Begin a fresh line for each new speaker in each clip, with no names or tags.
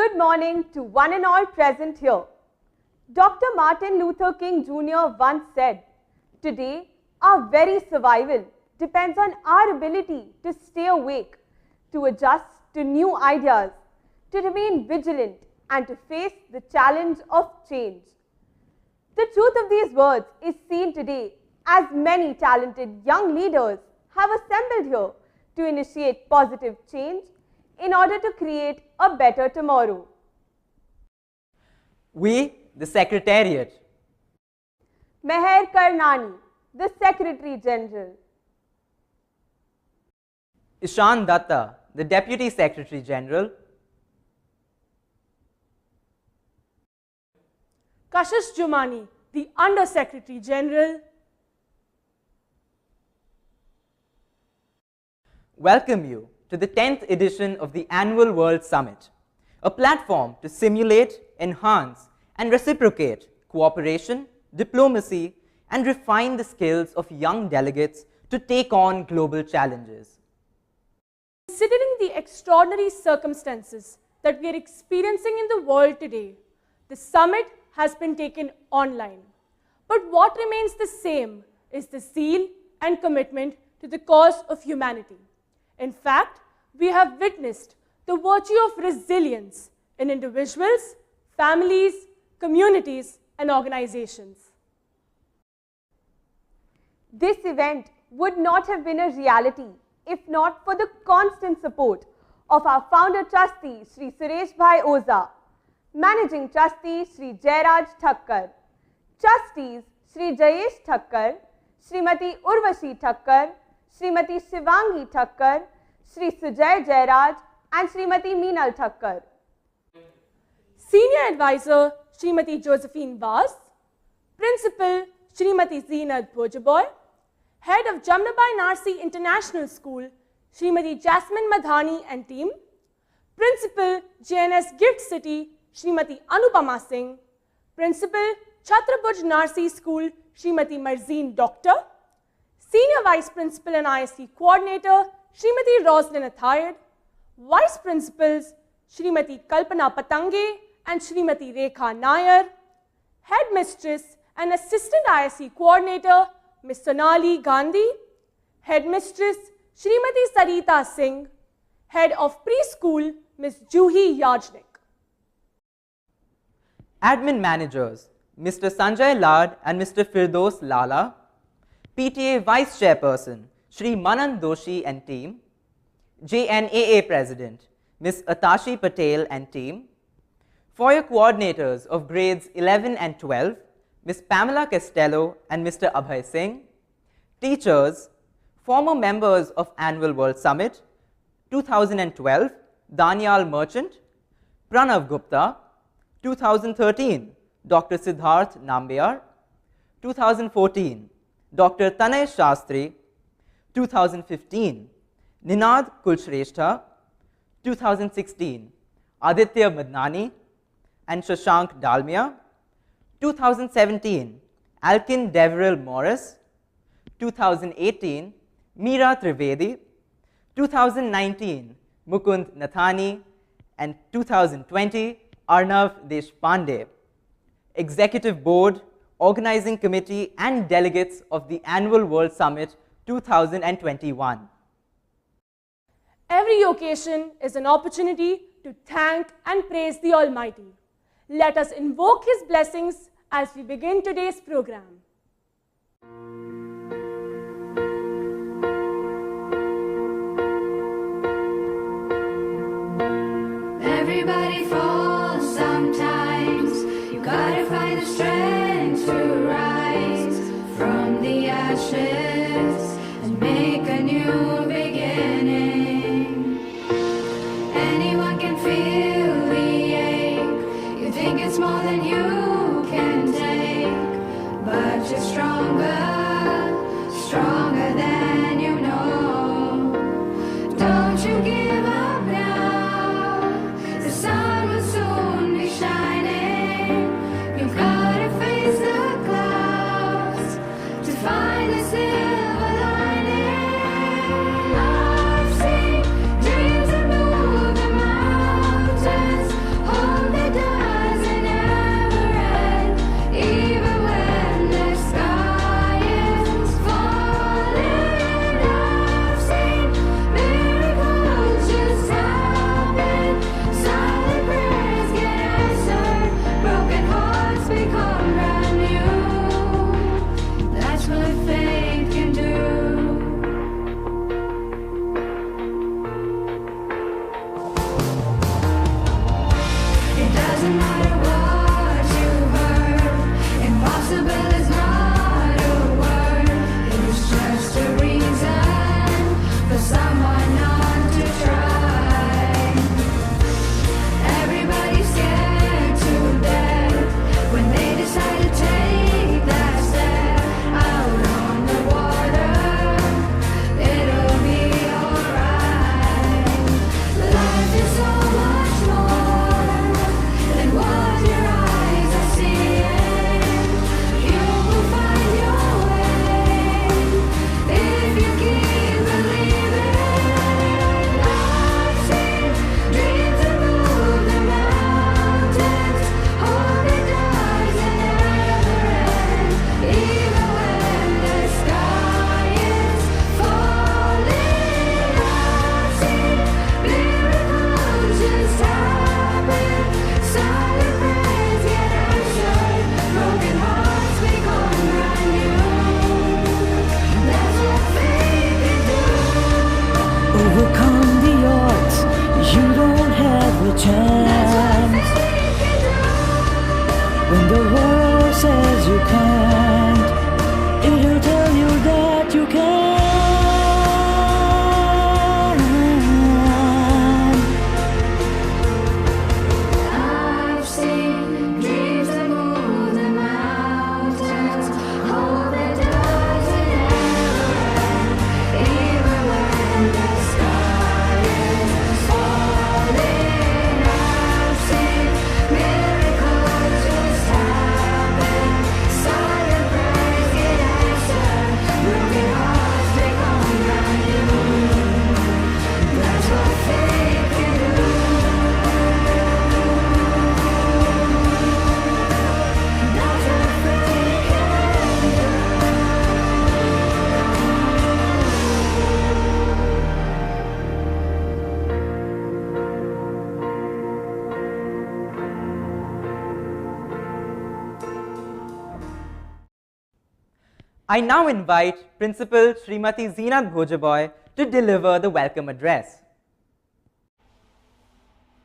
good morning to one and all present here. Dr. Martin Luther King Jr. once said, "Today, our very survival depends on our ability to stay awake, to adjust to new ideas, to remain vigilant, and to face the challenge of change." The truth of these words is seen today as many talented young leaders have assembled here to initiate positive change in order to create a better tomorrow.
We, the Secretariat.
Meher Karnani, the Secretary General.
Ishan Datta, the Deputy Secretary General.
Kashish Jumani, the Under Secretary General.
Welcome you to the 10th edition of the Annual World Summit, a platform to simulate, enhance, and reciprocate cooperation, diplomacy, and refine the skills of young delegates to take on global challenges.
Considering the extraordinary circumstances that we are experiencing in the world today, the summit has been taken online. But what remains the same is the zeal and commitment to the cause of humanity. In fact, we have witnessed the virtue of resilience in individuals, families, communities, and organizations.
This event would not have been a reality if not for the constant support of our founder trustee Sri Suresh Bhai Oza, managing trustee Sri Jairaj Thakkar, trustees Sri Jayesh Thakkar, Srimati Urvashi Thakkar, Srimati Shivangi Thakkar, Sri Sujay Jairaj, and Srimati Meenal Thakkar.
Senior Advisor Srimati Josephine Vaz, Principal Srimati Zeenat Bojaboy, Head of Jamnabai Narsi International School Srimati Jasmine Madhani and team, Principal JNS Gift City Srimati Anupama Singh, Principal Chhatrabhuj Narsi School Srimati Marzeen Doctor, Senior Vice Principal and ISC Coordinator Srimati Roslyn Athayed, Vice Principals Srimati Kalpana Patange and Srimati Rekha Nair, Headmistress and Assistant ISC Coordinator Ms. Sonali Gandhi, Headmistress Srimati Sarita Singh, Head of Preschool Ms. Juhi Yajnik.
Admin Managers Mr. Sanjay Lad and Mr. Firdos Lala, PTA Vice Chairperson Shri Manan Doshi and team, JNAA President Ms. Atashi Patel and team, FOIA Coordinators of Grades 11 and 12, Ms. Pamela Castello and Mr. Abhay Singh, teachers, former members of Annual World Summit, 2012, Danial Merchant, Pranav Gupta, 2013, Dr. Siddharth Nambiar, 2014, Dr. Tanay Shastri, 2015, Ninad Kulshrestha, 2016, Aditya Madnani and Shashank Dalmia, 2017, Alkin Deverell Morris, 2018, Meera Trivedi, 2019, Mukund Nathani, and 2020, Arnav Deshpande. Executive Board, Organizing Committee, and delegates of the Annual World Summit 2021.
Every occasion is an opportunity to thank and praise the Almighty. Let us invoke His blessings as we begin today's program.
Everybody falls sometimes. You gotta find the strength to rise from the ashes and make a new beginning. Anyone can feel the ache. You think it's more than you can take, but you're stronger, stronger than you know. Don't you give up now. The sun will soon be shining. You've got to face the clouds to find the silver lining.
I now invite Principal Srimati Zeenat Bhojaboy to deliver the welcome address.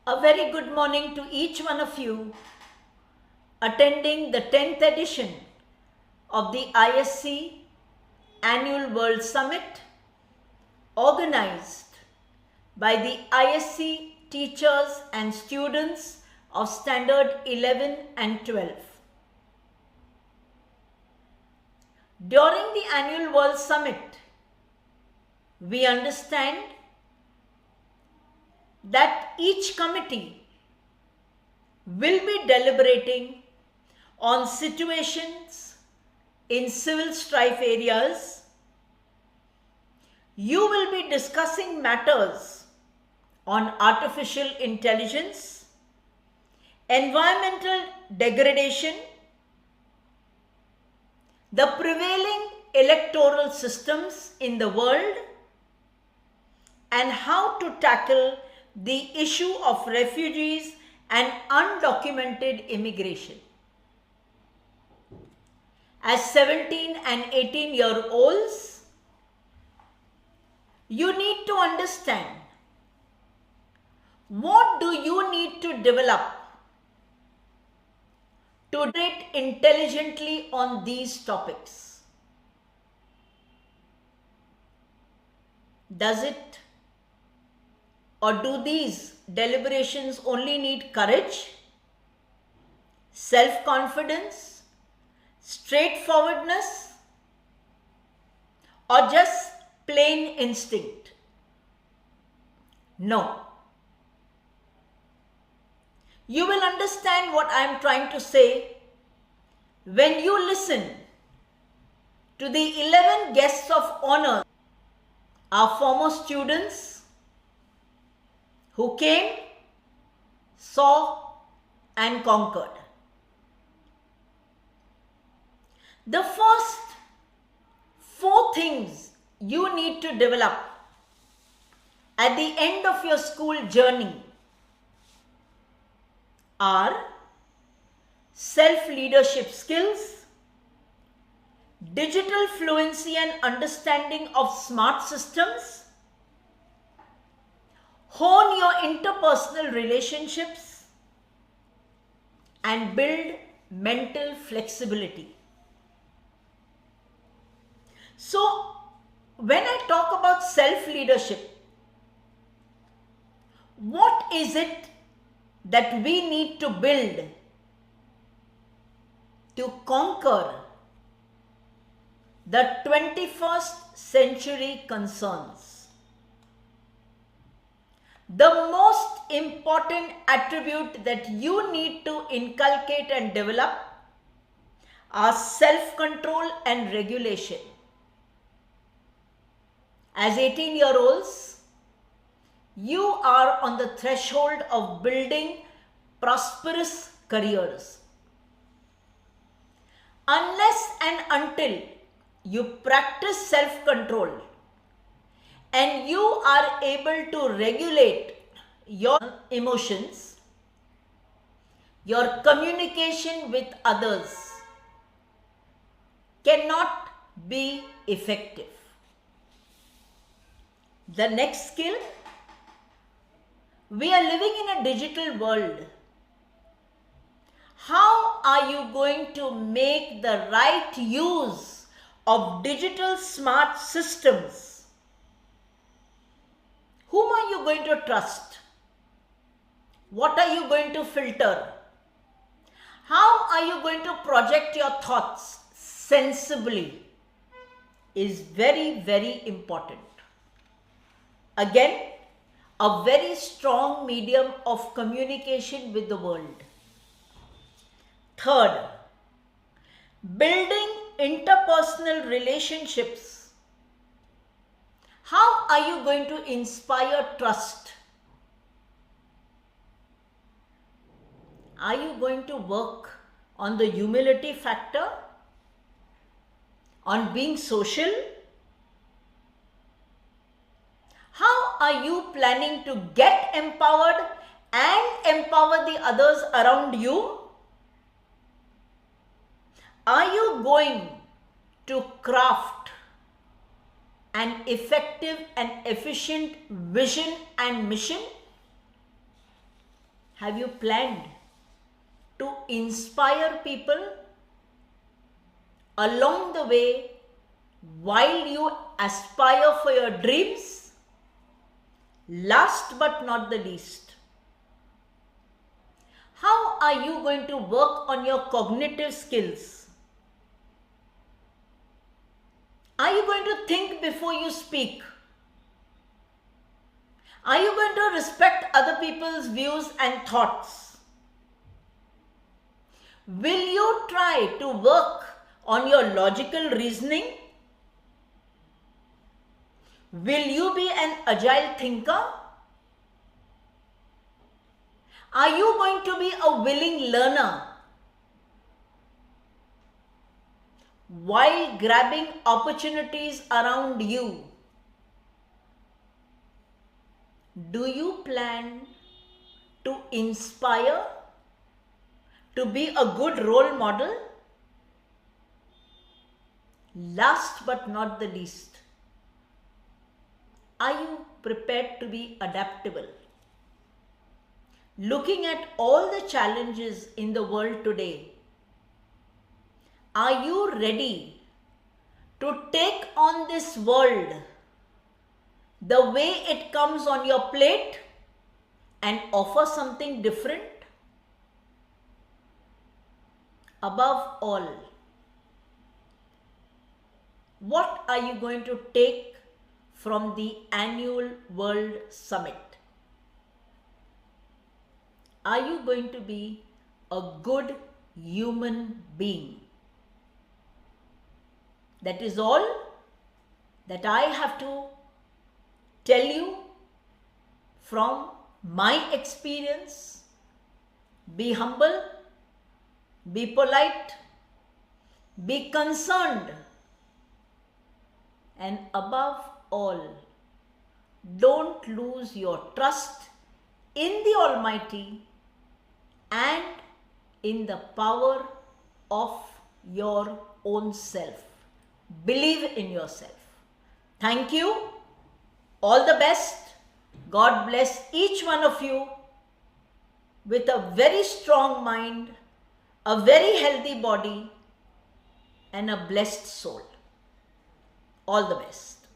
A very good morning to each one of you attending the 10th edition of the ISC Annual World Summit organized by the ISC teachers and students of Standard 11 and 12. During the Annual World Summit, we understand that each committee will be deliberating on situations in civil strife areas. You will be discussing matters on artificial intelligence, environmental degradation, the prevailing electoral systems in the world, and how to tackle the issue of refugees and undocumented immigration. As 17 and 18-year-olds, you need to understand what do you need to develop to debate intelligently on these topics. Does it or do these deliberations only need courage, self-confidence, straightforwardness, or just plain instinct? No. You will understand what I am trying to say when you listen to the 11 guests of honor, our former students who came, saw, and conquered. The first 4 things you need to develop at the end of your school journey are self-leadership skills, digital fluency and understanding of smart systems, hone your interpersonal relationships, and build mental flexibility. So, when I talk about self-leadership, what is it that we need to build to conquer the 21st century concerns? The most important attribute that you need to inculcate and develop are self-control and regulation. As 18-year-olds, you are on the threshold of building prosperous careers. Unless and until you practice self-control and you are able to regulate your emotions, your communication with others cannot be effective. The next skill, we are living in a digital world. How are you going to make the right use of digital smart systems? Whom are you going to trust? What are you going to filter? How are you going to project your thoughts sensibly is very, very important. Again, a very strong medium of communication with the world. Third, building interpersonal relationships. How are you going to inspire trust? Are you going to work on the humility factor? On being social? How are you planning to get empowered and empower the others around you? Are you going to craft an effective and efficient vision and mission? Have you planned to inspire people along the way while you aspire for your dreams? Last but not the least, how are you going to work on your cognitive skills? Are you going to think before you speak? Are you going to respect other people's views and thoughts? Will you try to work on your logical reasoning? Will you be an agile thinker? Are you going to be a willing learner while grabbing opportunities around you? Do you plan to inspire, to be a good role model? Last but not the least, are you prepared to be adaptable? Looking at all the challenges in the world today, are you ready to take on this world the way it comes on your plate and offer something different? Above all, what are you going to take from the annual World Summit? Are you going to be a good human being? That is all that I have to tell you from my experience. Be humble, be polite, be concerned, and above all, don't lose your trust in the Almighty and in the power of your own self. Believe in yourself. Thank you. All the best. God bless each one of you with a very strong mind, a very healthy body, and a blessed soul. All the best.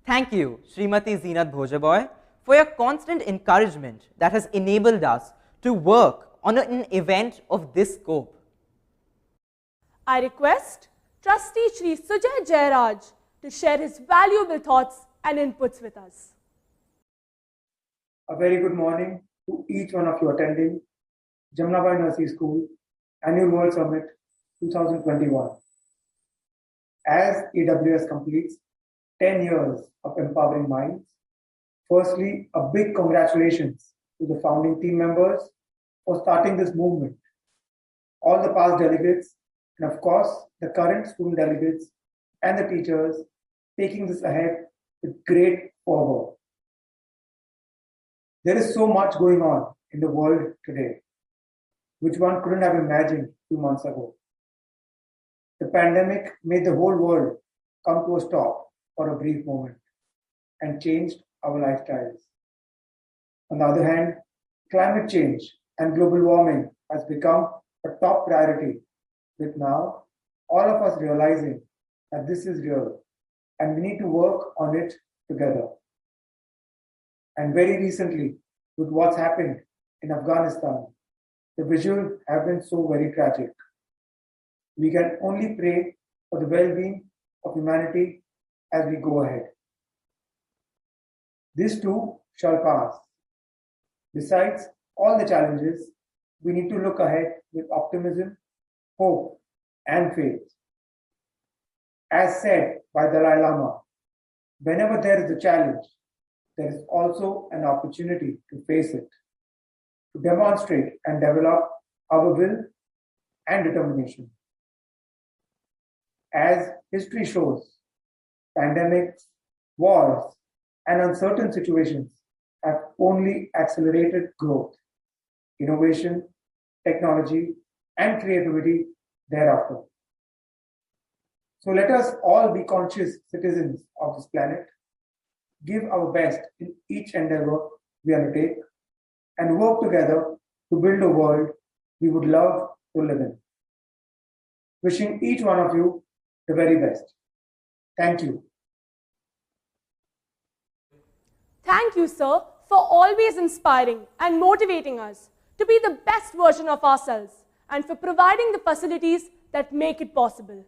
Thank you, Srimati Zeenat Bhojaboy, for your constant encouragement that has enabled us to work on an event of this scope.
I request Trustee Shri Sujay Jairaj to share his valuable thoughts and inputs with us.
A very good morning to each one of you attending Jamnabai Nursery School Annual World Summit 2021. As AWS completes 10 years of empowering minds, firstly, a big congratulations to the founding team members for starting this movement, all the past delegates, and of course, the current student delegates and the teachers taking this ahead with great fervor. There is so much going on in the world today, which one couldn't have imagined a few months ago. The pandemic made the whole world come to a stop for a brief moment and changed our lifestyles. On the other hand, climate change and global warming has become a top priority, with now all of us realizing that this is real and we need to work on it together. And very recently, with what's happened in Afghanistan, the visuals have been so very tragic. We can only pray for the well-being of humanity as we go ahead. This too shall pass. Besides all the challenges, we need to look ahead with optimism, hope, and faith. As said by Dalai Lama, whenever there is a challenge, there is also an opportunity to face it, to demonstrate and develop our will and determination. As history shows, pandemics, wars, and uncertain situations have only accelerated growth, innovation, technology, and creativity thereafter. So let us all be conscious citizens of this planet, give our best in each endeavor we undertake, and work together to build a world we would love to live in. Wishing each one of you the very best. Thank you.
Thank you, sir, for always inspiring and motivating us to be the best version of ourselves and for providing the facilities that make it possible.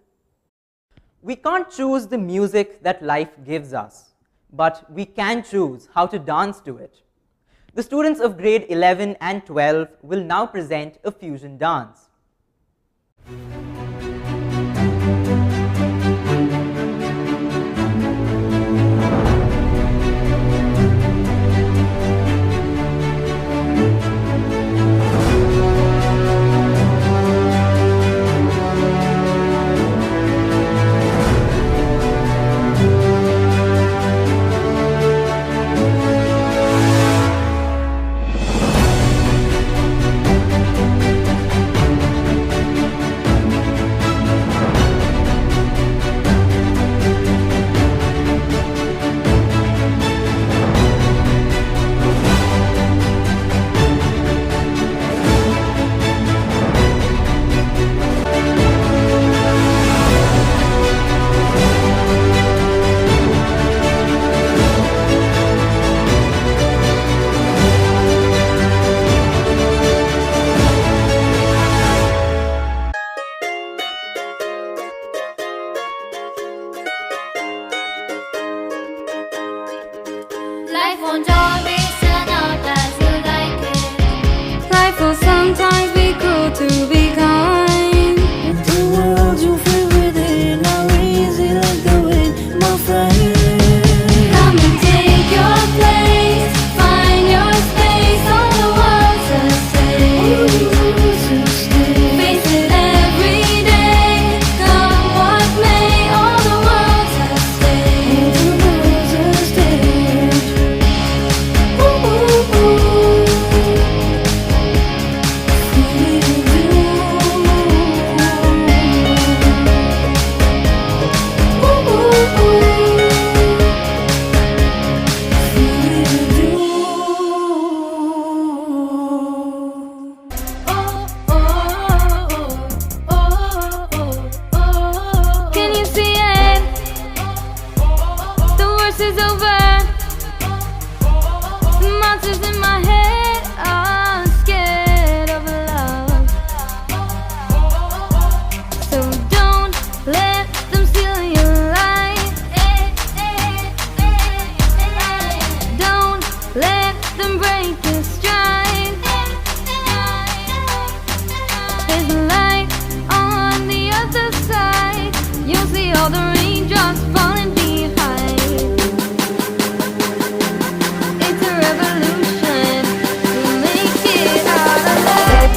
We can't choose the music that life gives us, but we can choose how to dance to it. The students of grade 11 and 12 will now present a fusion dance.
Life won't always turn out as you like it. Life will sometimes be cruel to be kind.
If the world you feel within, how easy like the wind, my friend.
Come and take your place, find your space. All the world's a stage. Face it every day, come what may. All the world's a stage. Ooh, ooh, ooh. Can you see it? The worst is over. The monsters in my head are scared of love. So don't let them steal your light. Don't let them break your stride. There's a light on the other side. You'll see all the raindrops falling behind. It's a revolution to make it out alive.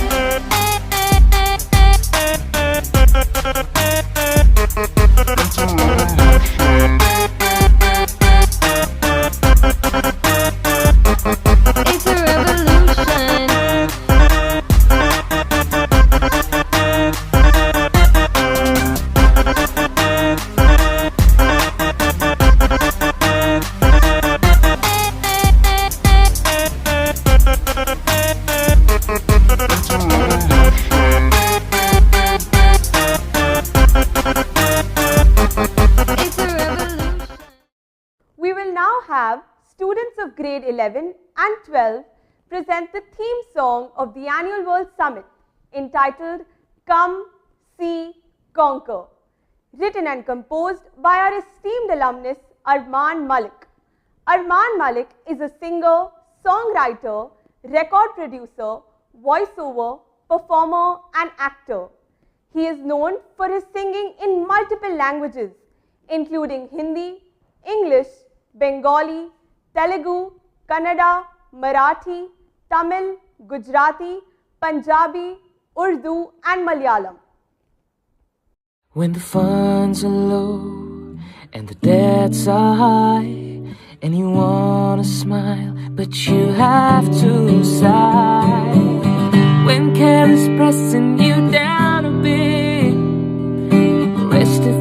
It's a revolution. It's a revolution.
We will now have students of grade 11 and 12 present the theme song of the annual World Summit entitled Come, See, Conquer, written and composed by our esteemed alumnus Armaan Malik. Armaan Malik is a singer, songwriter, record producer, voiceover, performer and actor. He is known for his singing in multiple languages including Hindi, English, Bengali, Telugu, Kannada, Marathi, Tamil, Gujarati, Punjabi, Urdu and Malayalam.
When the funds are low and the debts are high, and you wanna smile, but you have to sigh. When care is pressing you down a bit,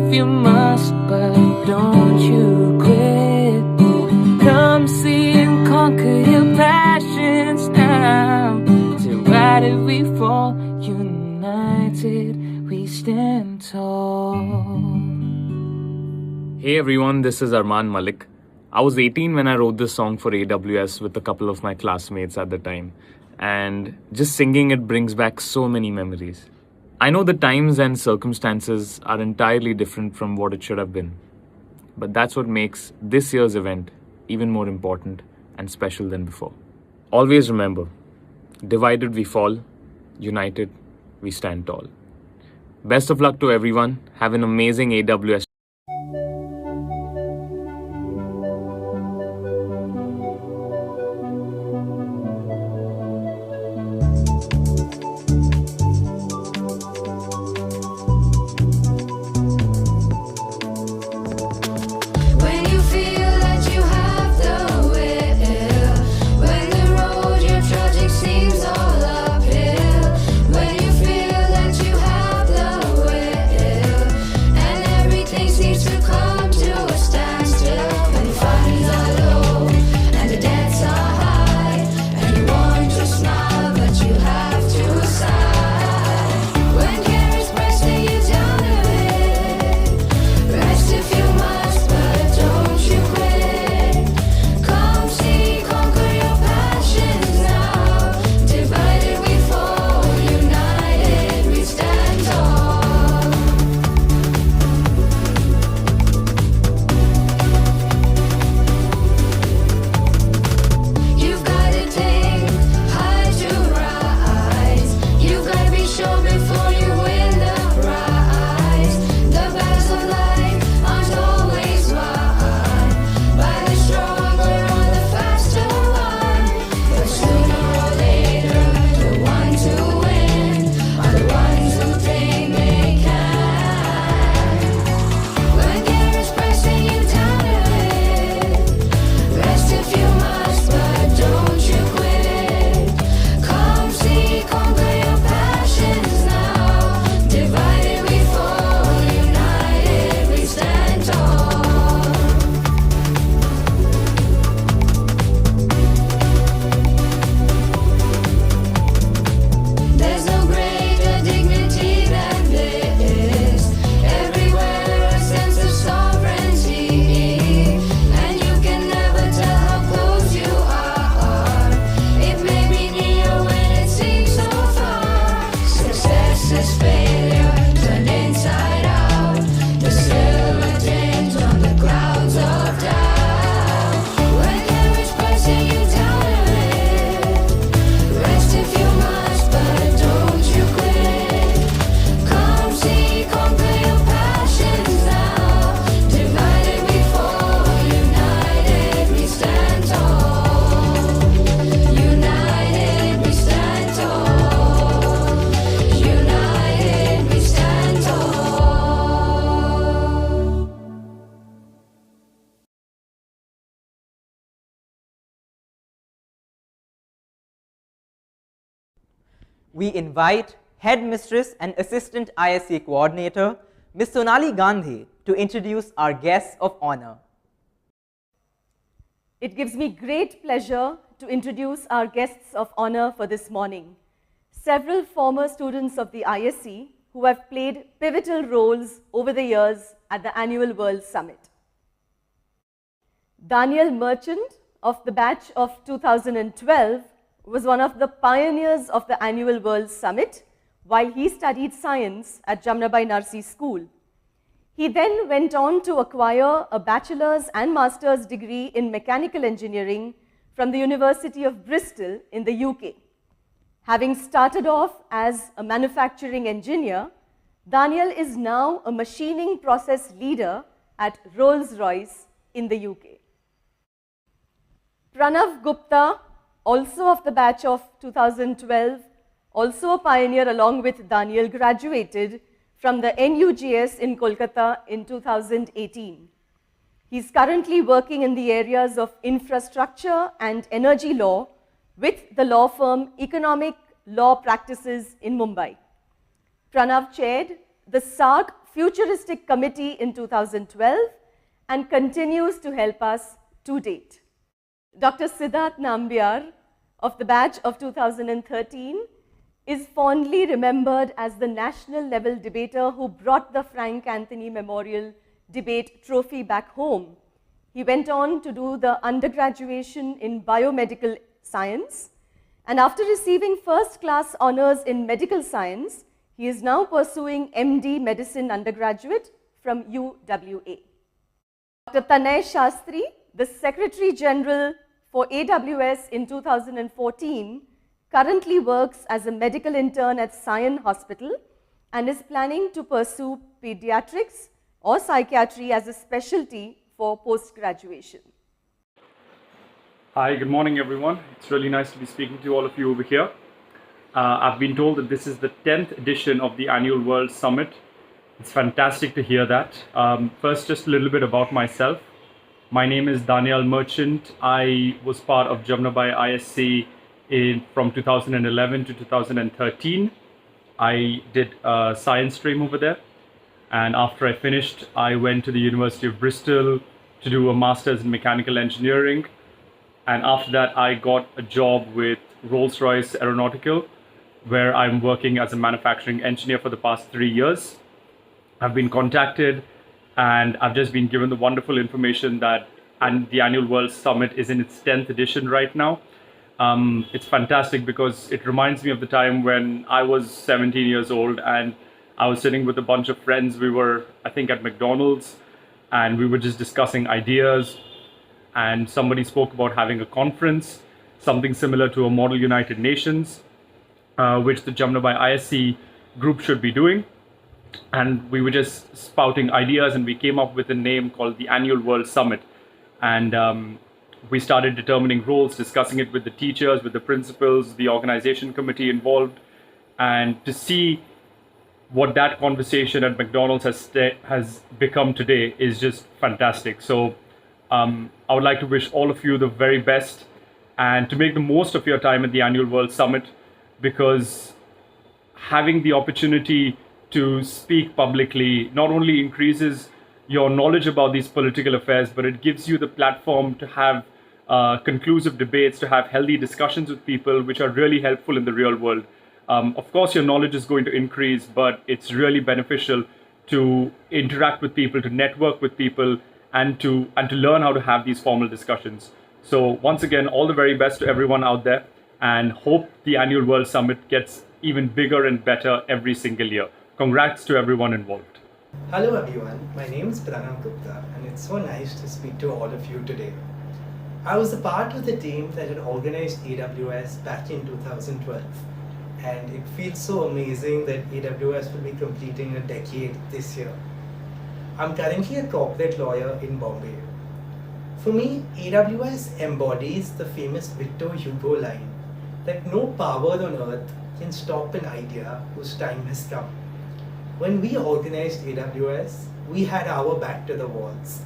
if you must, but don't you quit. Come see and conquer your passions now. Divided we fall, united we stand tall.
Hey everyone, this is Armaan Malik. I was 18 when I wrote this song for AWS with a couple of my classmates at the time. And just singing it brings back so many memories. I know the times and circumstances are entirely different from what it should have been. But that's what makes this year's event even more important and special than before. Always remember, divided we fall, united we stand tall. Best of luck to everyone. Have an amazing AWS.
When you feel that you have the will, when the road you're trudging seems all uphill, when you feel that you have the will, and everything seems to come to a standstill, when the funds are low and the debts are high, and you want to smile but you have to sigh, when care is pressing you down a bit, rest if you must, but don't you quit. Come see, conquer your passions now. Divided we fall, united we stand tall. You've got to think high to rise. You've got to be sure before you win the prize. The battles of life aren't always won by the stronger or the faster one. But sooner or later, the ones who win are the ones who think they can. When care is pressing you down a bit, rest if you must, but don't you quit. Come see, conquer your passions now. Divided we fall, united we stand tall. There's no greater dignity than this. Everywhere a sense of sovereignty, and you can never tell how close you are. It may be near when it seems so far. Success is failure turned inside out. The silver tint on the clouds of doubt. When care is pressing you down a bit, rest if you must, but don't you quit. Come see, conquer your passions now. Divided we fall, united we stand tall. United we stand tall. United we stand tall.
We invite Headmistress and Assistant ISC Coordinator, Ms. Sonali Gandhi, to introduce our guests of honor.
It gives me great pleasure to introduce our guests of honor for this morning. Several former students of the ISC who have played pivotal roles over the years at the annual World Summit. Daniel Merchant of the batch of 2012 was one of the pioneers of the annual World Summit while he studied science at Jamnabai Narsi School. He then went on to acquire a bachelor's and master's degree in mechanical engineering from the University of Bristol in the UK. Having started off as a manufacturing engineer, Daniel is now a machining process leader at Rolls-Royce in the UK. Pranav Gupta, also of the batch of 2012, also a pioneer along with Daniel, graduated from the NUJS in Kolkata in 2018. He's currently working in the areas of infrastructure and energy law with the law firm Economic Law Practices in Mumbai. Pranav chaired the SARC futuristic committee in 2012 and continues to help us to date. Dr. Siddharth Nambiar of the batch of 2013 is fondly remembered as the national level debater who brought the Frank Anthony Memorial Debate Trophy back home. He went on to do the undergraduation in biomedical science, and after receiving first-class honors in medical science, he is now pursuing MD Medicine undergraduate from UWA. Dr. Tanay Shastri, the Secretary General for AWS in 2014, currently works as a medical intern at Sion Hospital and is planning to pursue pediatrics or psychiatry as a specialty for post-graduation.
Hi, good morning everyone. It's really nice to be speaking to all of you over here. I've been told that this is the 10th edition of the annual World Summit. It's fantastic to hear that. First, just a little bit about myself. My name is Daniel Merchant. I was part of Jamnabai ISC from 2011 to 2013. I did a science stream over there. And after I finished, I went to the University of Bristol to do a master's in mechanical engineering. And after that, I got a job with Rolls-Royce Aeronautical, where I'm working as a manufacturing engineer for the past 3 years. I've been contacted and I've just been given the wonderful information that the Annual World Summit is in its 10th edition right now. It's fantastic because it reminds me of the time when I was 17 years old and I was sitting with a bunch of friends. We were, I think, at McDonald's and we were just discussing ideas, and somebody spoke about having a conference, something similar to a Model United Nations, which the Jamnabai ISC group should be doing. And we were just spouting ideas and we came up with a name called the Annual World Summit. And we started determining roles, discussing it with the teachers, with the principals, the organization committee involved, and to see what that conversation at McDonald's has become today is just fantastic. So I would like to wish all of you the very best and to make the most of your time at the Annual World Summit, because having the opportunity to speak publicly not only increases your knowledge about these political affairs, but it gives you the platform to have conclusive debates, to have healthy discussions with people, which are really helpful in the real world. Of course, your knowledge is going to increase, but it's really beneficial to interact with people, to network with people, and to learn how to have these formal discussions. So once again, all the very best to everyone out there, and hope the Annual World Summit gets even bigger and better every single year. Congrats to everyone involved.
Hello everyone, my name is Pranam Gupta and it's so nice to speak to all of you today. I was a part of the team that had organized AWS back in 2012, and it feels so amazing that AWS will be completing a decade this year. I'm currently a corporate lawyer in Bombay. For me, AWS embodies the famous Victor Hugo line that no power on earth can stop an idea whose time has come. When we organized AWS, we had our back to the walls.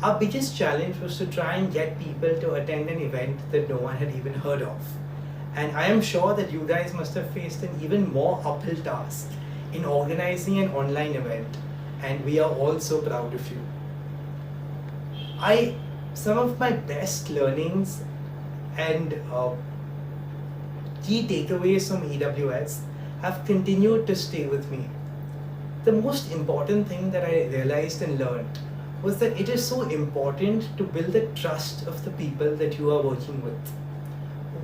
Our biggest challenge was to try and get people to attend an event that no one had even heard of. And I am sure that you guys must have faced an even more uphill task in organizing an online event, and we are all so proud of you. Some of my best learnings and key takeaways from AWS have continued to stay with me. The most important thing that I realized and learned was that it is so important to build the trust of the people that you are working with.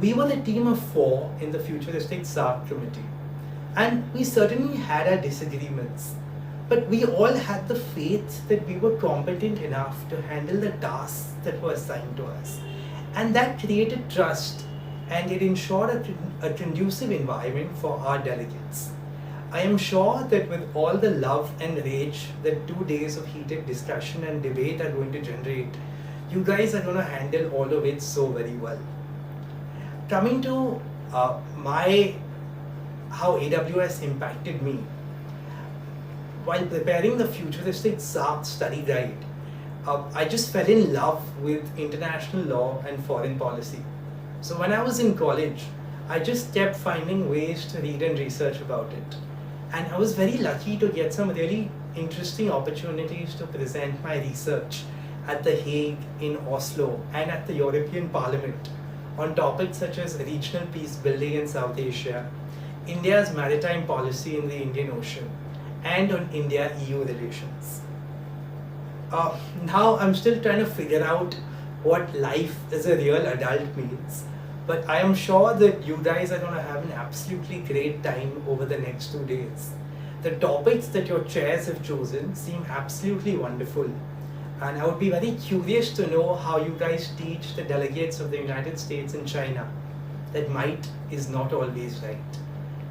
We were the team of 4 in the Futuristic SARC committee, and we certainly had our disagreements, but we all had the faith that we were competent enough to handle the tasks that were assigned to us. And that created trust, and it ensured a conducive environment for our delegates. I am sure that with all the love and rage that 2 days of heated discussion and debate are going to generate, you guys are going to handle all of it so very well. Coming to how AWS impacted me. While preparing the Futuristic SARC study guide, I just fell in love with international law and foreign policy. So when I was in college, I just kept finding ways to read and research about it. And I was very lucky to get some really interesting opportunities to present my research at The Hague, in Oslo, and at the European Parliament on topics such as regional peace building in South Asia, India's maritime policy in the Indian Ocean, and on India-EU relations. Now I'm still trying to figure out what life as a real adult means, but I am sure that you guys are going to have an absolutely great time over the next 2 days. The topics that your chairs have chosen seem absolutely wonderful, and I would be very curious to know how you guys teach the delegates of the United States and China that might is not always right.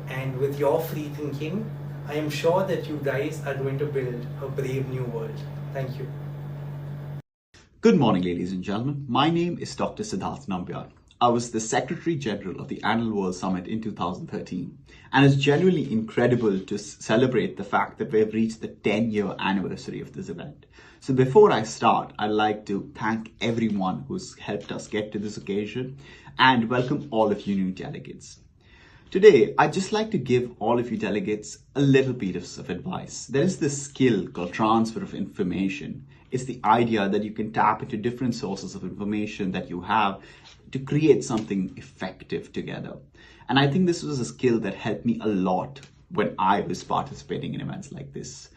And with your free thinking, I am sure that you guys are going to build a brave new world. Thank you.
Good morning, ladies and gentlemen. My name is Dr. Siddharth Nambiar. I was the Secretary General of the Annual World Summit in 2013, and it's genuinely incredible to celebrate the fact that we've reached the 10-year anniversary of this event. So before I start, I'd like to thank everyone who's helped us get to this occasion and welcome all of you new delegates. Today, I'd just like to give all of you delegates a little piece of advice. There is this skill called transfer of information. It's the idea that you can tap into different sources of information that you have to create something effective together. And I think this was a skill that helped me a lot when I was participating in events like this.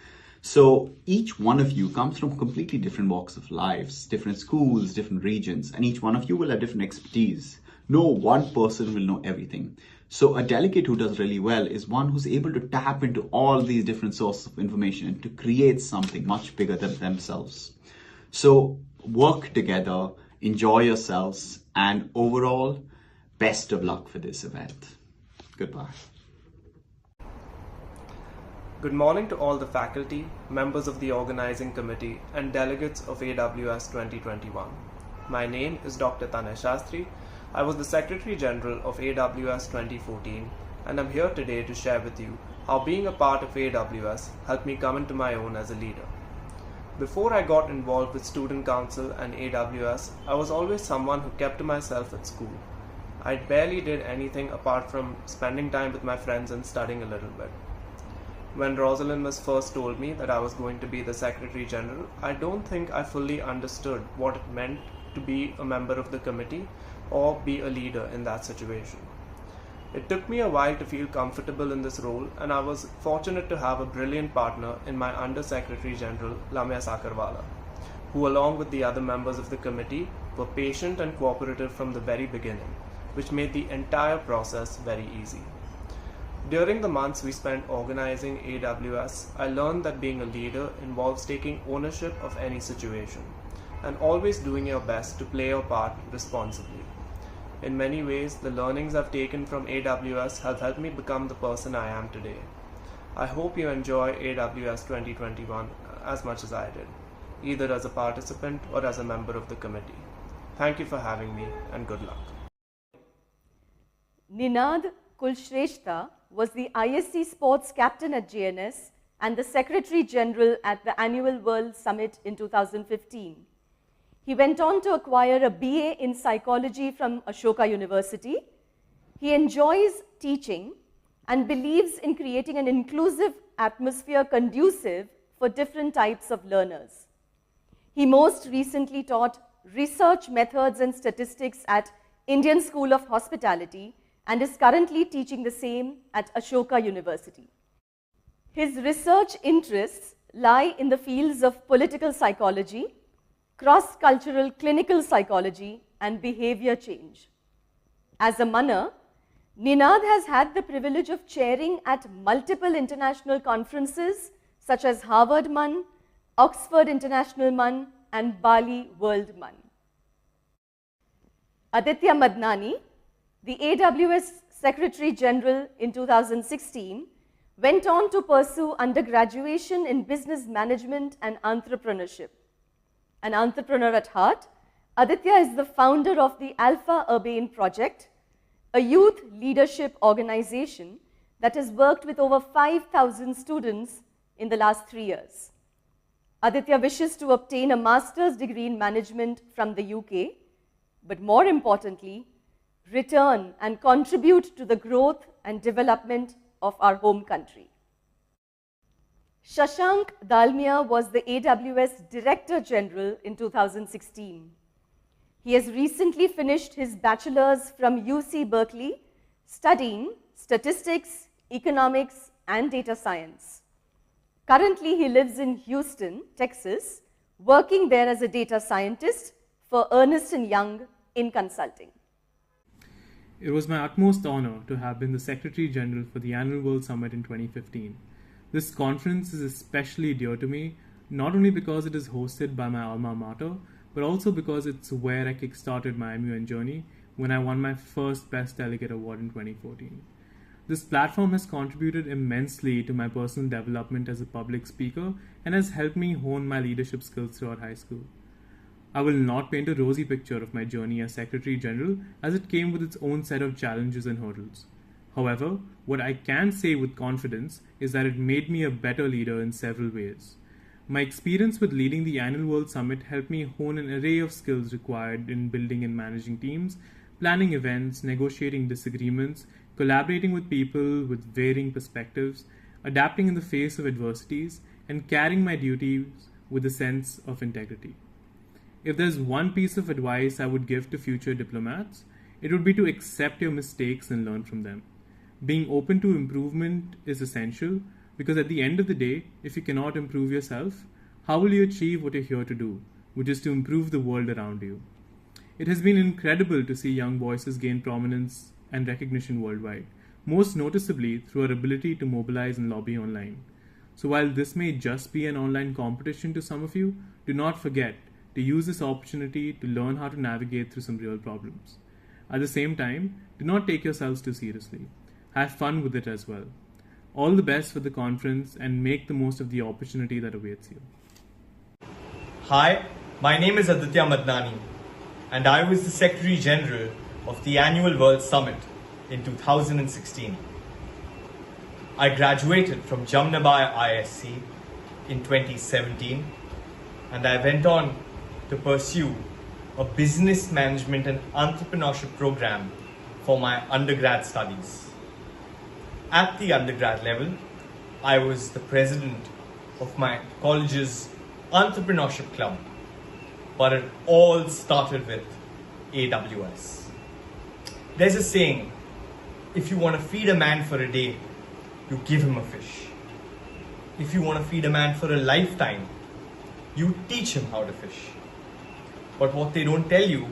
So each one of you comes from completely different walks of lives, different schools, different regions, and each one of you will have different expertise. No one person will know everything. So a delegate who does really well is one who's able to tap into all these different sources of information to create something much bigger than themselves. So work together, enjoy yourselves, and overall, best of luck for this event. Goodbye.
Good morning to all the faculty, members of the organizing committee, and delegates of AWS 2021. My name is Dr. Tanay Shastri. I was the Secretary General of AWS 2014, and I'm here today to share with you how being a part of AWS helped me come into my own as a leader. Before I got involved with Student Council and AWS, I was always someone who kept to myself at school. I barely did anything apart from spending time with my friends and studying a little bit. When Rosalind was first told me that I was going to be the Secretary General, I don't think I fully understood what it meant to be a member of the committee or be a leader in that situation. It took me a while to feel comfortable in this role, and I was fortunate to have a brilliant partner in my Under Secretary General, Lamya Sakarwala, who along with the other members of the committee were patient and cooperative from the very beginning, which made the entire process very easy. During the months we spent organizing AWS, I learned that being a leader involves taking ownership of any situation and always doing your best to play your part responsibly. In many ways, the learnings I've taken from AWS have helped me become the person I am today. I hope you enjoy AWS 2021 as much as I did, either as a participant or as a member of the committee. Thank you for having me, and good luck.
Ninad Kulshrestha was the ISC Sports Captain at JNS and the Secretary General at the Annual World Summit in 2015. He went on to acquire a BA in Psychology from Ashoka University. He enjoys teaching and believes in creating an inclusive atmosphere conducive for different types of learners. He most recently taught research methods and statistics at Indian School of Hospitality and is currently teaching the same at Ashoka University. His research interests lie in the fields of political psychology, cross-cultural clinical psychology, and behavior change. As a Manna, Ninad has had the privilege of chairing at multiple international conferences such as Harvard MUN, Oxford International MUN, and Bali World MUN. Aditya Madnani, the AWS Secretary General in 2016, went on to pursue undergraduation in business management and entrepreneurship. An entrepreneur at heart, Aditya is the founder of the Alpha Urbane Project, a youth leadership organization that has worked with over 5,000 students in the last 3 years. Aditya wishes to obtain a master's degree in management from the UK, but more importantly, return and contribute to the growth and development of our home country.
Shashank Dalmia was the AWS Director General in 2016. He has recently finished his bachelor's from UC Berkeley, studying statistics, economics, and data science. Currently, he lives in Houston, Texas, working there as a data scientist for Ernst & Young in consulting.
It was my utmost honor to have been the Secretary General for the Annual World Summit in 2015. This conference is especially dear to me, not only because it is hosted by my alma mater, but also because it's where I kickstarted my MUN journey when I won my first Best Delegate Award in 2014. This platform has contributed immensely to my personal development as a public speaker and has helped me hone my leadership skills throughout high school. I will not paint a rosy picture of my journey as Secretary General, as it came with its own set of challenges and hurdles. However, what I can say with confidence is that it made me a better leader in several ways. My experience with leading the Annual World Summit helped me hone an array of skills required in building and managing teams, planning events, negotiating disagreements, collaborating with people with varying perspectives, adapting in the face of adversities, and carrying my duties with a sense of integrity. If there's one piece of advice I would give to future diplomats, it would be to accept your mistakes and learn from them. Being open to improvement is essential, because at the end of the day, if you cannot improve yourself, how will you achieve what you're here to do, which is to improve the world around you? It has been incredible to see young voices gain prominence and recognition worldwide, most noticeably through our ability to mobilize and lobby online. So while this may just be an online competition to some of you, do not forget to use this opportunity to learn how to navigate through some real problems. At the same time, do not take yourselves too seriously. Have fun with it as well. All the best for the conference and make the most of the opportunity that awaits you.
Hi, my name is Aditya Madnani, and I was the Secretary General of the Annual World Summit in 2016. I graduated from Jamnabai ISC in 2017, and I went on to pursue a business management and entrepreneurship program for my undergrad studies. At the undergrad level, I was the president of my college's entrepreneurship club, but it all started with AWS. There's a saying, if you want to feed a man for a day, you give him a fish. If you want to feed a man for a lifetime, you teach him how to fish. But what they don't tell you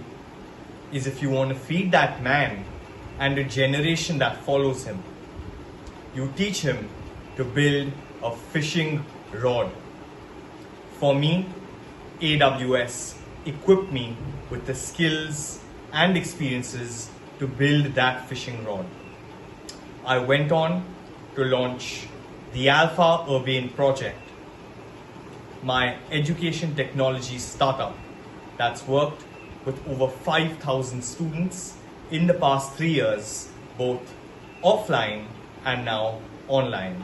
is if you want to feed that man and a generation that follows him, you teach him to build a fishing rod. For me, AWS equipped me with the skills and experiences to build that fishing rod. I went on to launch the Alpha Urbane project, my education technology startup that's worked with over 5,000 students in the past 3 years, both offline and now online.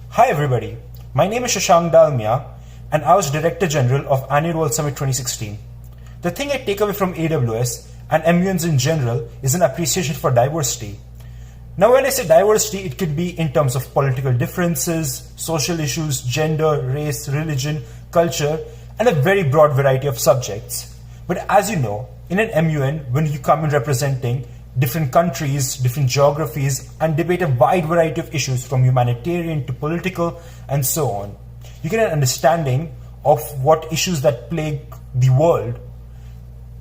Hi everybody, my name is Shashank Dalmia and I was Director General of Annual World Summit 2016. The thing I take away from AWS and MUNs in general is an appreciation for diversity. Now when I say diversity, it could be in terms of political differences, social issues, gender, race, religion, culture, and a very broad variety of subjects. But as you know, in an MUN, when you come in representing different countries, different geographies, and debate a wide variety of issues from humanitarian to political and so on, you get an understanding of what issues that plague the world.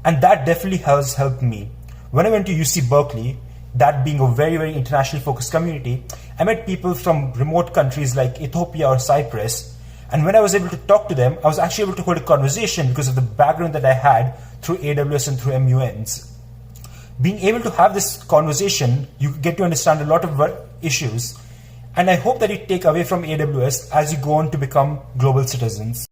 And that definitely has helped me. When I went to UC Berkeley, that being a very, very internationally focused community, I met people from remote countries like Ethiopia or Cyprus. And when I was able to talk to them, I was actually able to hold a conversation because of the background that I had through AWS and through MUNs. Being able to have this conversation, you get to understand a lot of issues. And I hope that you take away from AWS as you go on to become global citizens.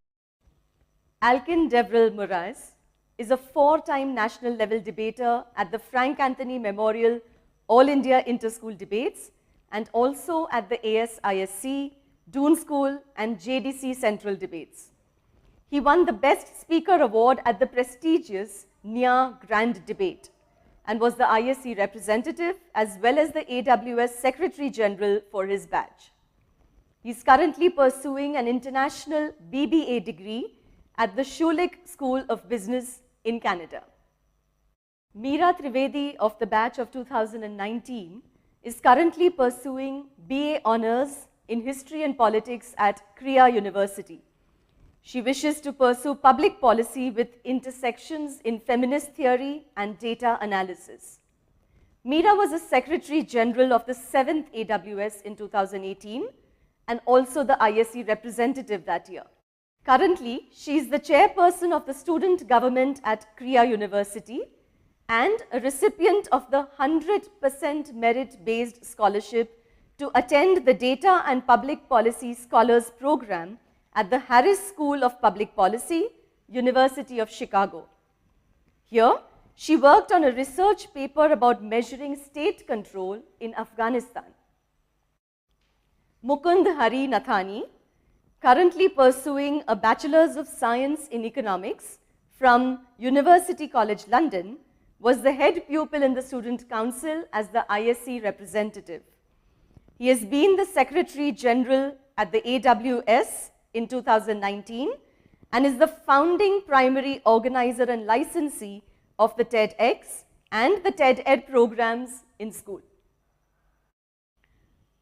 Alkin Devrel Moraes is a 4-time national level debater at the Frank Anthony Memorial All India Inter-School Debates and also at the ASISC, Doon School and JDC Central Debates. He won the Best Speaker Award at the prestigious NIA Grand Debate and was the ISC representative as well as the AWS Secretary General for his batch. He's currently pursuing an international BBA degree at the Schulich School of Business in Canada. Meera Trivedi of the batch of 2019 is currently pursuing BA Honours in History and Politics at Kriya University. She wishes to pursue public policy with intersections in feminist theory and data analysis. Meera was a Secretary General of the 7th AWS in 2018 and also the ISC representative that year. Currently, she is the chairperson of the student government at Kriya University and a recipient of the 100% merit-based scholarship to attend the Data and Public Policy Scholars Program at the Harris School of Public Policy, University of Chicago. Here, she worked on a research paper about measuring state control in Afghanistan. Mukund Hari Nathani, currently pursuing a Bachelor's of Science in Economics from University College London, was the head pupil in the Student Council as the ISC representative. He has been the Secretary General at the AWS in 2019 and is the founding primary organizer and licensee of the TEDx and the TED-Ed programs in school.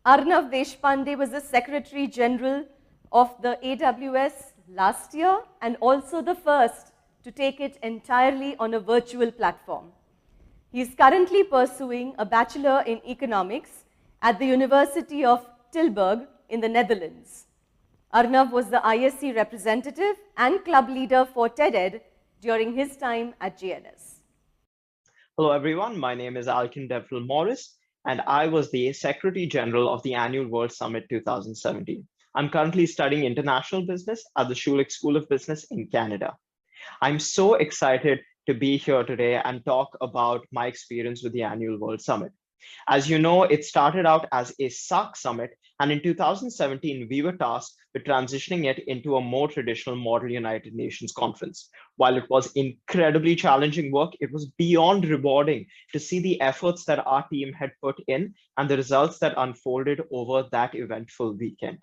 Arnav Deshpande was the Secretary General of the AWS last year and also the first to take it entirely on a virtual platform. He is currently pursuing a Bachelor in Economics at the University of Tilburg in the Netherlands. Arnav was the ISC representative and club leader for TED-Ed during his time at JNS.
Hello everyone, my name is Alkin Devil Morris and I was the Secretary General of the Annual World Summit 2017. I'm currently studying international business at the Schulich School of Business in Canada. I'm so excited to be here today and talk about my experience with the Annual World Summit. As you know, it started out as a SAC summit, and in 2017, we were tasked with transitioning it into a more traditional Model United Nations conference. While it was incredibly challenging work, it was beyond rewarding to see the efforts that our team had put in and the results that unfolded over that eventful weekend.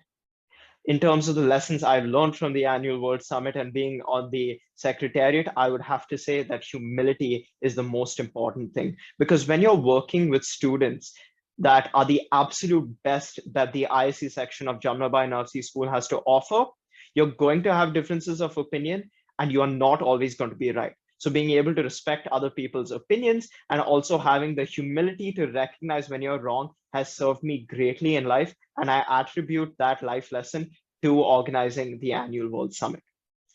In terms of the lessons I've learned from the Annual World Summit and being on the Secretariat, I would have to say that humility is the most important thing. Because when you're working with students that are the absolute best that the ISC section of Jamnabai Narsi School has to offer, you're going to have differences of opinion and you're not always going to be right. So being able to respect other people's opinions and also having the humility to recognize when you're wrong has served me greatly in life. And I attribute that life lesson to organizing the Annual World Summit.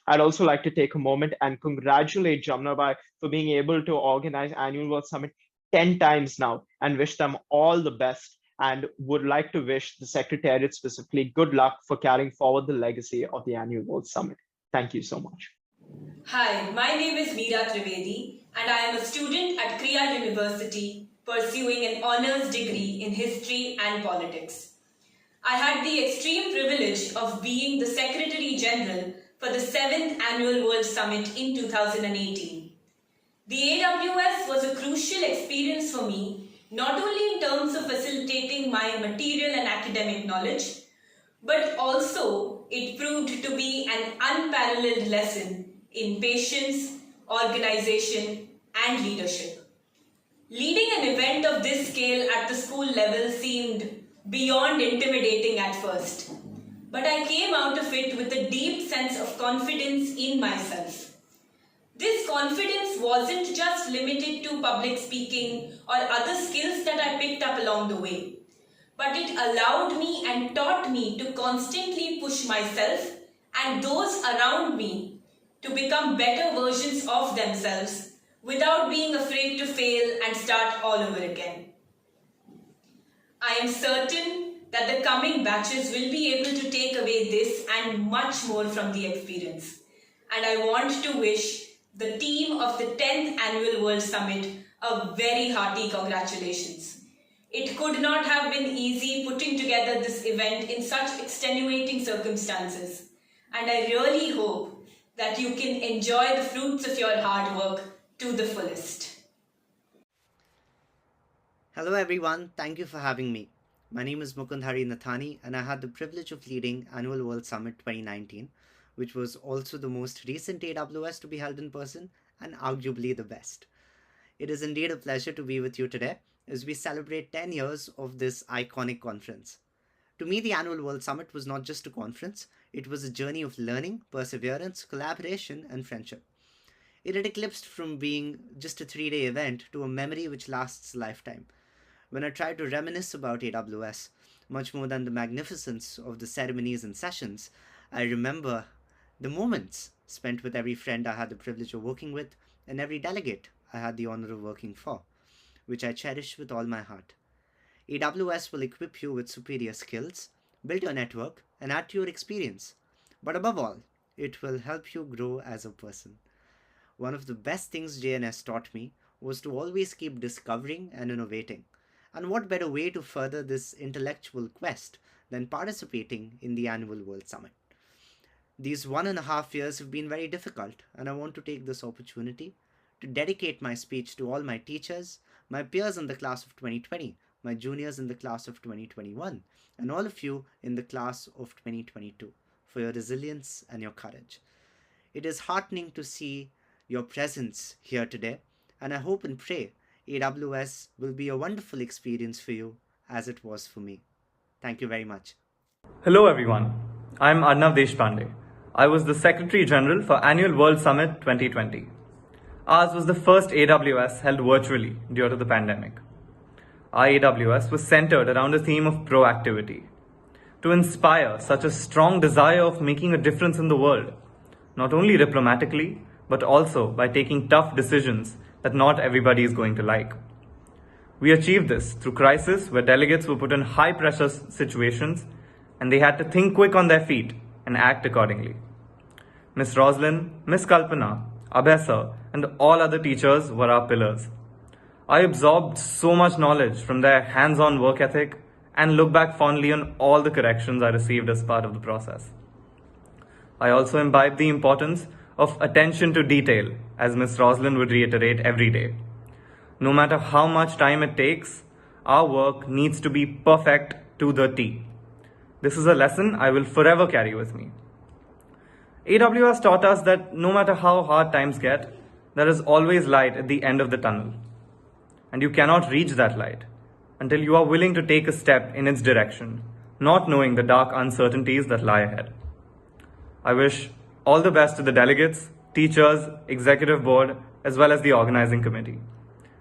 I'd also like to take a moment and congratulate Jamnabai for being able to organize Annual World Summit 10 times now and wish them all the best and would like to wish the Secretariat specifically good luck for carrying forward the legacy of the Annual World Summit. Thank you so much.
Hi, my name is Meera Trivedi and I am a student at Kriya University pursuing an honours degree in history and politics. I had the extreme privilege of being the Secretary General for the 7th Annual World Summit in 2018. The AWS was a crucial experience for me, not only in terms of facilitating my material and academic knowledge, but also it proved to be an unparalleled lesson in patience, organization, and leadership. Leading an event of this scale at the school level seemed beyond intimidating at first, but I came out of it with a deep sense of confidence in myself. This confidence wasn't just limited to public speaking or other skills that I picked up along the way, but it allowed me and taught me to constantly push myself and those around me to become better versions of themselves without being afraid to fail and start all over again. I am certain that the coming batches will be able to take away this and much more from the experience. And I want to wish the team of the 10th Annual World Summit a very hearty congratulations. It could not have been easy putting together this event in such extenuating circumstances. And I really hope that you can enjoy the fruits of your hard work to the fullest.
Hello everyone, thank you for having me. My name is Mukundhari Nathani, and I had the privilege of leading Annual World Summit 2019, which was also the most recent AWS to be held in person and arguably the best. It is indeed a pleasure to be with you today as we celebrate 10 years of this iconic conference. To me, the Annual World Summit was not just a conference, it was a journey of learning, perseverance, collaboration, and friendship. It had eclipsed from being just a 3-day event to a memory which lasts a lifetime. When I try to reminisce about AWS, much more than the magnificence of the ceremonies and sessions, I remember the moments spent with every friend I had the privilege of working with and every delegate I had the honor of working for, which I cherish with all my heart. AWS will equip you with superior skills, build your network, and add to your experience. But above all, it will help you grow as a person. One of the best things JNS taught me was to always keep discovering and innovating. And what better way to further this intellectual quest than participating in the Annual World Summit? These 1.5 years have been very difficult, and I want to take this opportunity to dedicate my speech to all my teachers, my peers in the class of 2020, my juniors in the class of 2021, and all of you in the class of 2022 for your resilience and your courage. It is heartening to see your presence here today, and I hope and pray AWS will be a wonderful experience for you as it was for me. Thank you very much.
Hello everyone, I'm Arnav Deshpande. I was the Secretary General for Annual World Summit 2020. Ours was the first AWS held virtually due to the pandemic. Our AWS was centered around the theme of proactivity, to inspire such a strong desire of making a difference in the world, not only diplomatically, but also by taking tough decisions that not everybody is going to like. We achieved this through crisis where delegates were put in high pressure situations and they had to think quick on their feet and act accordingly. Miss Roslyn, Miss Kalpana, Abhesa, and all other teachers were our pillars. I absorbed so much knowledge from their hands-on work ethic and look back fondly on all the corrections I received as part of the process. I also imbibed the importance of attention to detail, as Miss Roslyn would reiterate every day. No matter how much time it takes, our work needs to be perfect to the T. This is a lesson I will forever carry with me. AWS taught us that no matter how hard times get, there is always light at the end of the tunnel. And you cannot reach that light until you are willing to take a step in its direction, not knowing the dark uncertainties that lie ahead. I wish all the best to the delegates, teachers, executive board, as well as the organizing committee.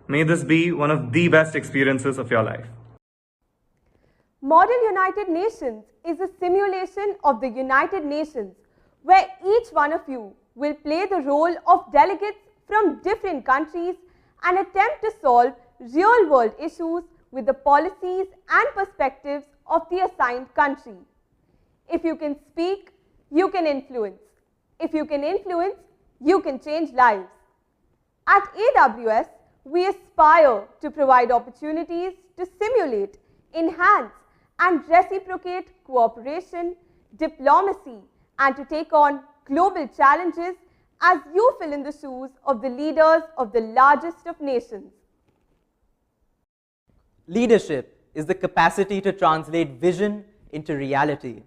May this be one of the best experiences of your life.
Model United Nations is a simulation of the United Nations where each one of you will play the role of delegates from different countries and attempt to solve real-world issues with the policies and perspectives of the assigned country. If you can speak, you can influence. If you can influence, you can change lives. At AWS, we aspire to provide opportunities to simulate, enhance, and reciprocate cooperation, diplomacy, and to take on global challenges as you fill in the shoes of the leaders of the largest of nations.
Leadership is the capacity to translate vision into reality.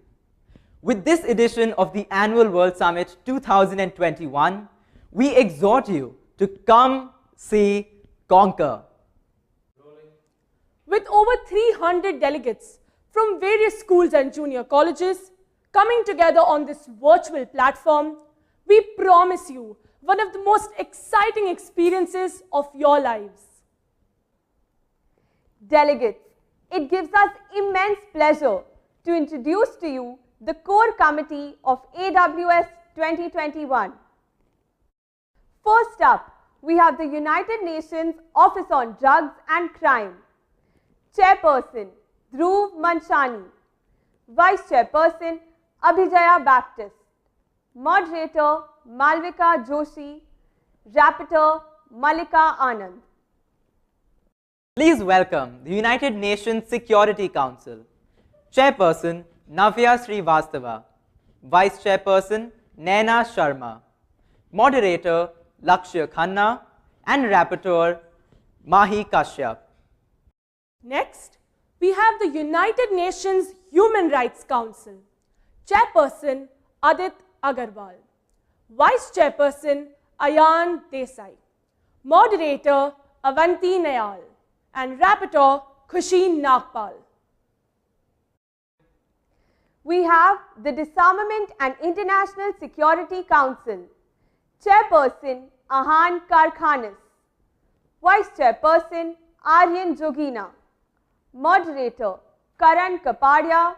With this edition of the Annual World Summit 2021, we exhort you to come, see, conquer.
With over 300 delegates from various schools and junior colleges coming together on this virtual platform, we promise you one of the most exciting experiences of your lives.
Delegates, it gives us immense pleasure to introduce to you the core committee of AWS 2021. First up, we have the United Nations Office on Drugs and Crime. Chairperson, Dhruv Manchani. Vice Chairperson, Abhijaya Baptist. Moderator, Malvika Joshi. Rapporteur, Malika Anand.
Please welcome the United Nations Security Council. Chairperson, Navya Srivastava. Vice Chairperson, Naina Sharma. Moderator, Lakshya Khanna. And Rapporteur, Mahi Kashyap.
Next, we have the United Nations Human Rights Council, Chairperson Aditya Agarwal, Vice Chairperson Ayan Desai, Moderator Avanti Nayal, and Rapporteur Khushi Nagpal.
We have the Disarmament and International Security Council, Chairperson Ahan Karkhanis, Vice Chairperson Aryan Jogina, Moderator Karan Kapadia,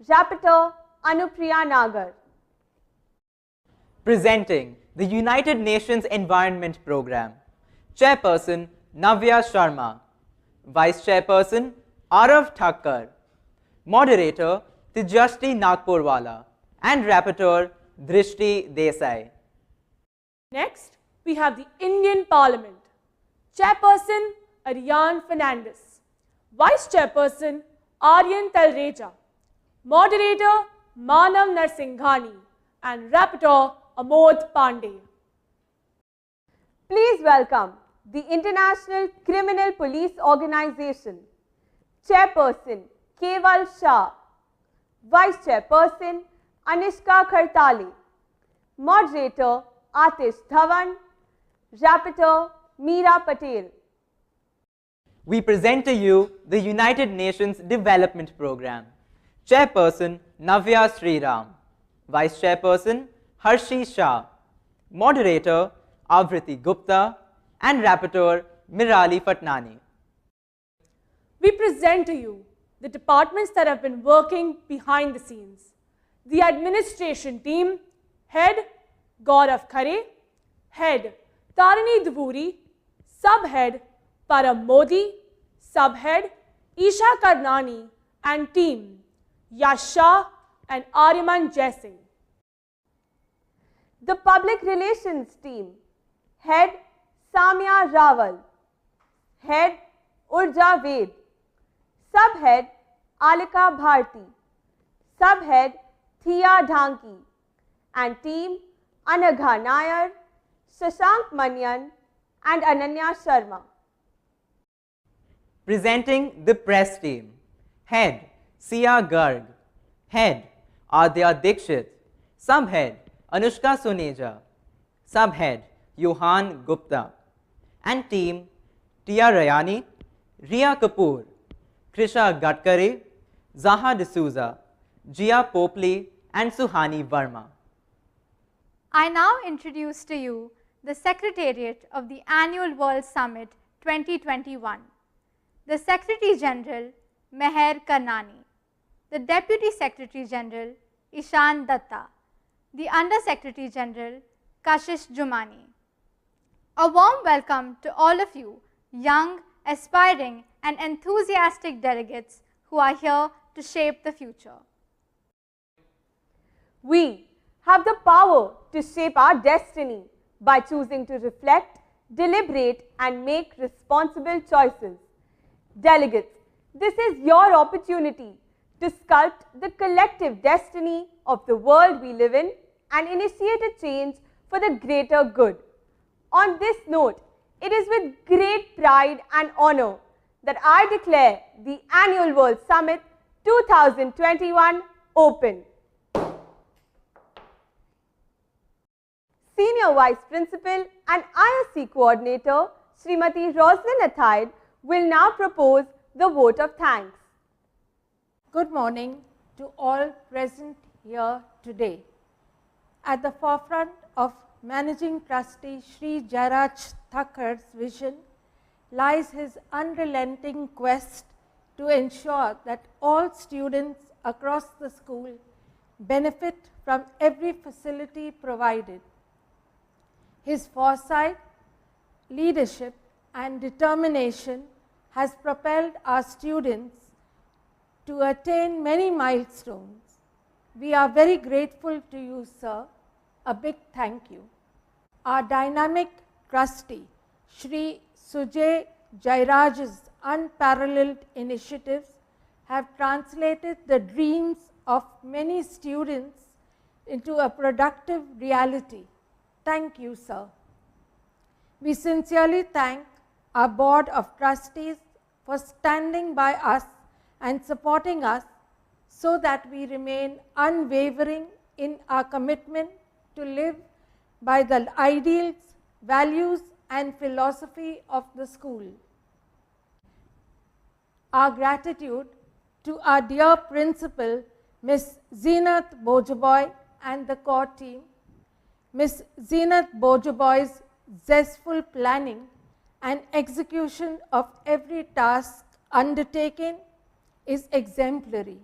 Rapporteur Anupriya Nagar.
Presenting the United Nations Environment Programme, Chairperson Navya Sharma, Vice Chairperson Arav Thakkar, Moderator Tejashri Nagpurwala, and Rapporteur Drishti Desai.
Next, we have the Indian Parliament, Chairperson Ariane Fernandez, Vice Chairperson Aryan Talreja, Moderator Manav Narsinghani, and Rapporteur Amod Pandey.
Please welcome the International Criminal Police Organization, Chairperson Keval Shah, Vice Chairperson Anishka Khadtale, Moderator Atish Dhawan, Rapporteur Meera Patel.
We present to you the United Nations Development Programme, Chairperson Navya Sriram, Vice Chairperson Harshi Shah, Moderator Avriti Gupta, and Rapporteur Mirali Patnani.
We present to you the departments that have been working behind the scenes. The administration team, Head Gaurav Khare, Head Tarini Dvuri, Subhead Param Modi, Subhead Isha Karnani, and team Yash Shah and Aryaman Jaising.
The Public Relations team, Head Samya Rawal, Head Urja Ved, Subhead Alika Bharti, Subhead Thia Dhanki, and team Anagha Nair, Shashank Manyan, and Ananya Sharma.
Presenting the press team, Head Sia Garg, Head Adya Dikshit, Subhead Anushka Suneja, Subhead Yohan Gupta, and team Tia Rayani, Ria Kapoor, Krisha Gadkari, Zaha D'Souza, Jia Popley, and Suhani Verma.
I now introduce to you the Secretariat of the Annual World Summit 2021, the Secretary General Meher Karnani, the Deputy Secretary General Ishan Datta, the Under Secretary General Kashish Jumani. A warm welcome to all of you, young, aspiring, and enthusiastic delegates who are here to shape the future.
We have the power to shape our destiny by choosing to reflect, deliberate, and make responsible choices. Delegates, this is your opportunity to sculpt the collective destiny of the world we live in and initiate a change for the greater good. On this note, it is with great pride and honor that I declare the Annual World Summit 2021 open. Senior Vice Principal and ISC Coordinator Srimati Roslyn Athaide will now propose the vote of thanks.
Good morning to all present here today. At the forefront of Managing Trustee Sri Jairaj Thakkar's vision lies his unrelenting quest to ensure that all students across the school benefit from every facility provided. His foresight, leadership, and determination has propelled our students to attain many milestones. We are very grateful to you, sir. A big thank you. Our dynamic trustee, Shri Sujay Jairaj's unparalleled initiatives have translated the dreams of many students into a productive reality. Thank you, sir. We sincerely thank our Board of Trustees for standing by us and supporting us so that we remain unwavering in our commitment to live by the ideals, values, and philosophy of the school. Our gratitude to our dear principal, Ms. Zeenath Bojaboy, and the core team. Ms. Zeenath Bojaboy's zestful planning and execution of every task undertaken is exemplary.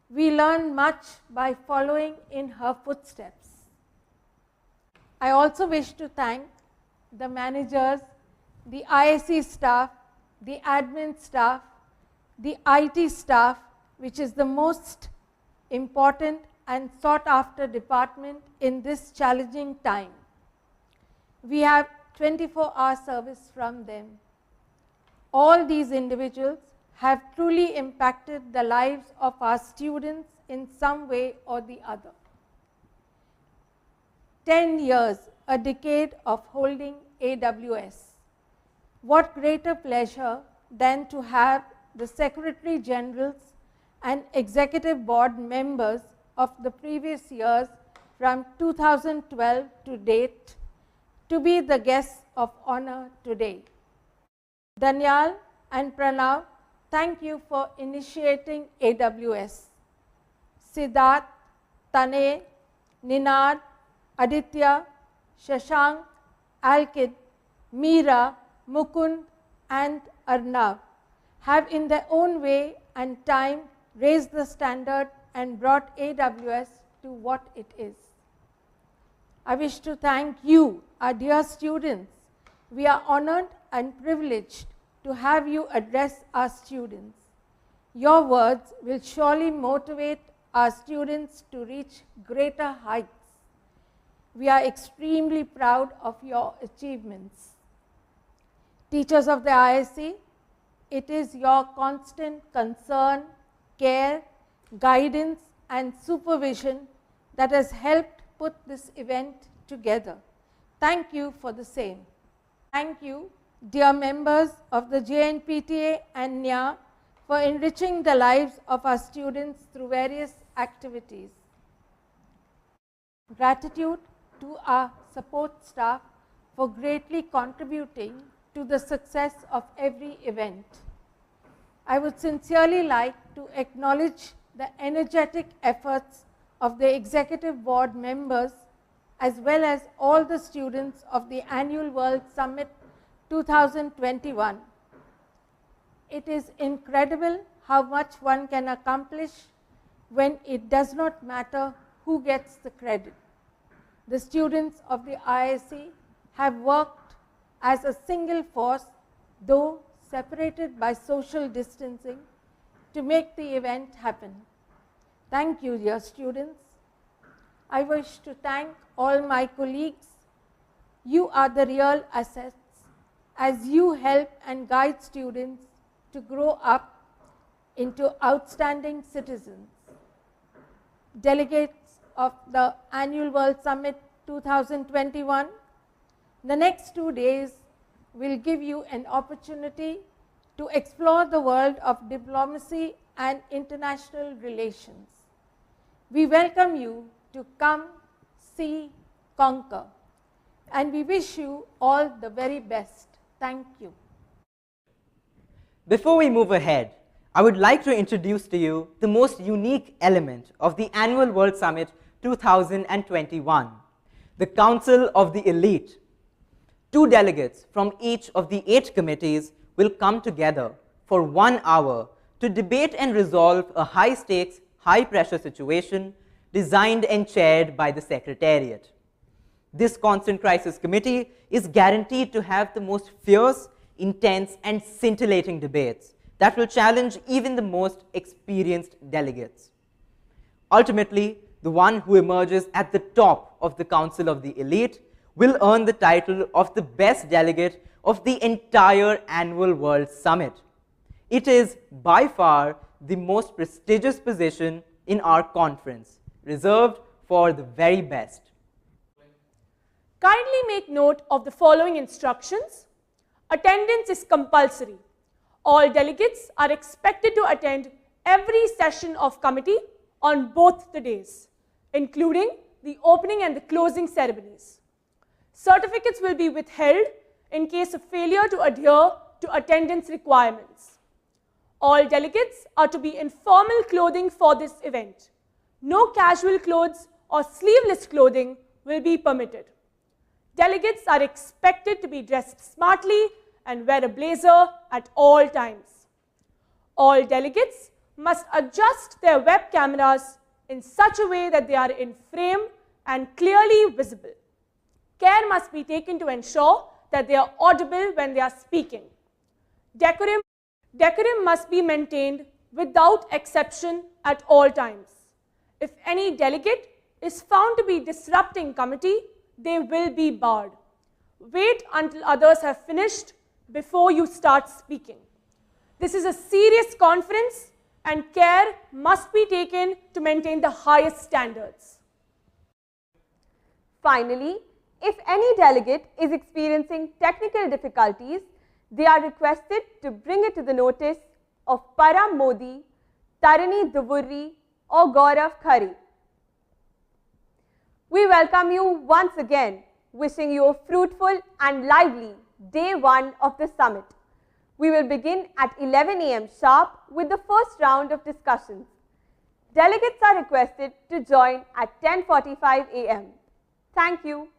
We learn much by following in her footsteps. I also wish to thank the managers, the ISC staff, the admin staff, the IT staff, which is the most important and sought after department in this challenging time. We have 24-hour service from them. All these individuals have truly impacted the lives of our students in some way or the other. 10 years, a decade of holding AWS. What greater pleasure than to have the Secretary Generals and Executive Board members of the previous years from 2012 to date to be the guests of honor today. Danyal and Pranav, thank you for initiating AWS. Siddharth, Tanay, Ninad, Aditya, Shashank, Alkid, Meera, Mukund, and Arnav have in their own way and time raised the standard and brought AWS to what it is. I wish to thank you, our dear students. We are honored and privileged to have you address our students. Your words will surely motivate our students to reach greater heights. We are extremely proud of your achievements. Teachers of the ISC, it is your constant concern, care, guidance, and supervision that has helped put this event together. Thank you for the same. Thank you, dear members of the JNPTA and NYA, for enriching the lives of our students through various activities. Gratitude to our support staff for greatly contributing to the success of every event. I would sincerely like to acknowledge the energetic efforts of the Executive Board members as well as all the students of the Annual World Summit 2021. It is incredible how much one can accomplish when it does not matter who gets the credit. The students of the ISC have worked as a single force, though separated by social distancing, to make the event happen. Thank you, dear students. I wish to thank all my colleagues. You are the real assets as you help and guide students to grow up into outstanding citizens. Delegates of the Annual World Summit 2021, the next 2 days will give you an opportunity to explore the world of diplomacy and international relations. We welcome you to come, see, conquer, and we wish you all the very best. Thank you.
Before we move ahead, I would like to introduce to you the most unique element of the Annual World Summit 2021, the Council of the Elite. 2 delegates from each of the 8 committees will come together for 1 hour to debate and resolve a high-stakes, high-pressure situation designed and chaired by the Secretariat. This Constant Crisis Committee is guaranteed to have the most fierce, intense, and scintillating debates that will challenge even the most experienced delegates. Ultimately, the one who emerges at the top of the Council of the Elite will earn the title of the best delegate of the entire Annual World Summit. It is by far the most prestigious position in our conference, reserved for the very best.
Kindly make note of the following instructions. Attendance is compulsory. All delegates are expected to attend every session of committee on both the days, including the opening and the closing ceremonies. Certificates will be withheld in case of failure to adhere to attendance requirements. All delegates are to be in formal clothing for this event. No casual clothes or sleeveless clothing will be permitted. Delegates are expected to be dressed smartly and wear a blazer at all times. All delegates must adjust their web cameras in such a way that they are in frame and clearly visible. Care must be taken to ensure that they are audible when they are speaking. Decorum must be maintained without exception at all times. If any delegate is found to be disrupting committee, they will be barred. Wait until others have finished before you start speaking. This is a serious conference and care must be taken to maintain the highest standards.
Finally, if any delegate is experiencing technical difficulties, they are requested to bring it to the notice of Param Modi, Tarini Duvurri or Gaurav Khare. We welcome you once again, wishing you a fruitful and lively day 1 of the summit. We will begin at 11 a.m. sharp with the first round of discussions. Delegates are requested to join at 10:45 a.m. Thank you.